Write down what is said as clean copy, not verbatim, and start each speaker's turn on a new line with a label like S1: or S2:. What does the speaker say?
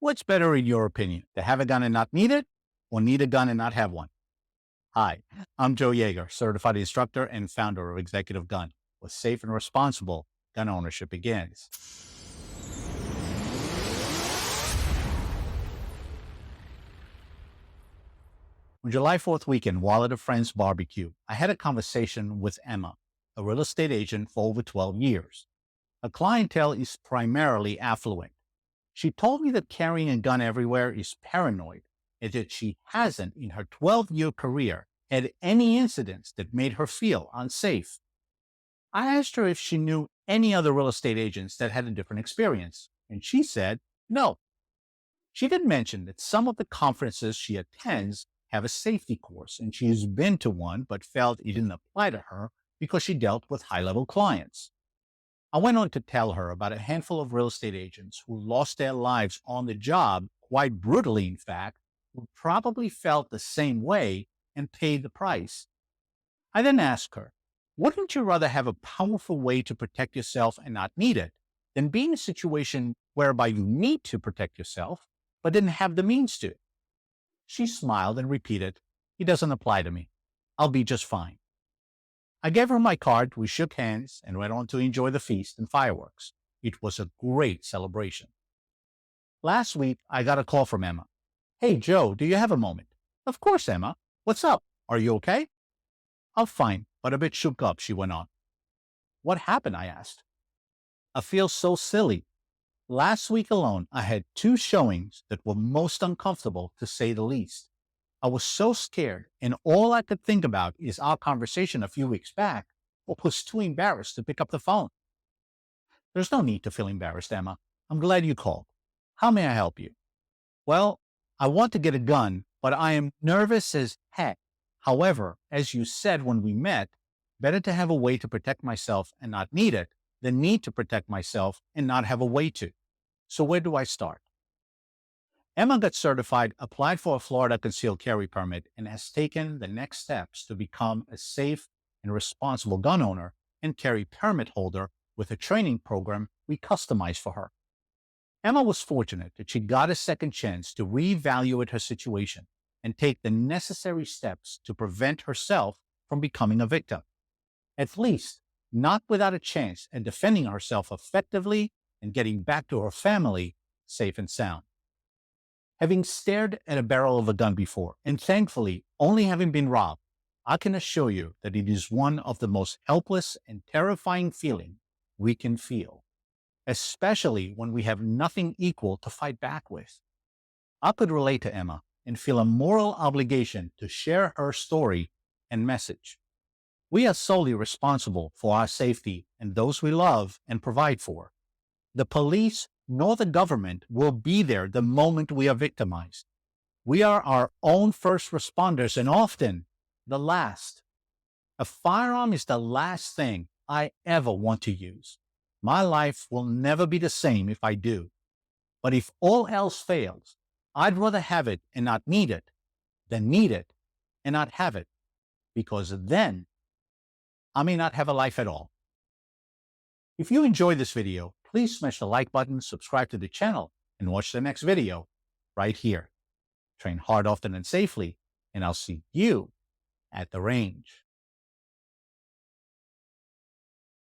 S1: What's better in your opinion, to have a gun and not need it, or need a gun and not have one? Hi, I'm Joe Yeager, certified instructor and founder of Executive Gun, where safe and responsible gun ownership begins. On July 4th weekend, while at a friend's barbecue, I had a conversation with Emma, a real estate agent for over 12 years. Her clientele is primarily affluent. She told me that carrying a gun everywhere is paranoid, and that she hasn't, in her 12-year career, had any incidents that made her feel unsafe. I asked her if she knew any other real estate agents that had a different experience, and she said no. She did mention that some of the conferences she attends have a safety course, and she has been to one but felt it didn't apply to her because she dealt with high-level clients. I went on to tell her about a handful of real estate agents who lost their lives on the job, quite brutally in fact, who probably felt the same way and paid the price. I then asked her, wouldn't you rather have a powerful way to protect yourself and not need it, than be in a situation whereby you need to protect yourself, but didn't have the means to? She smiled and repeated, it doesn't apply to me. I'll be just fine. I gave her my card, we shook hands, and went on to enjoy the feast and fireworks. It was a great celebration. Last week, I got a call from Emma. Hey, Joe, do you have a moment? Of course, Emma. What's up? Are you okay? I'm fine, but a bit shook up, she went on. What happened? I asked. I feel so silly. Last week alone, I had 2 showings that were most uncomfortable, to say the least. I was so scared, and all I could think about is our conversation a few weeks back, or was too embarrassed to pick up the phone. There's no need to feel embarrassed, Emma. I'm glad you called. How may I help you? Well, I want to get a gun, but I am nervous as heck. However, as you said when we met, better to have a way to protect myself and not need it than need to protect myself and not have a way to. So where do I start? Emma got certified, applied for a Florida concealed carry permit, and has taken the next steps to become a safe and responsible gun owner and carry permit holder with a training program we customized for her. Emma was fortunate that she got a second chance to reevaluate her situation and take the necessary steps to prevent herself from becoming a victim. At least, not without a chance at defending herself effectively and getting back to her family safe and sound. Having stared at a barrel of a gun before, and thankfully only having been robbed, I can assure you that it is one of the most helpless and terrifying feelings we can feel, especially when we have nothing equal to fight back with. I could relate to Emma and feel a moral obligation to share her story and message. We are solely responsible for our safety and those we love and provide for. The police nor the government will be there the moment we are victimized. We are our own first responders and often the last. A firearm is the last thing I ever want to use. My life will never be the same if I do. But if all else fails, I'd rather have it and not need it than need it and not have it, because then I may not have a life at all. If you enjoyed this video, please smash the like button, subscribe to the channel, and watch the next video right here. Train hard, often, and safely, and I'll see you at the range.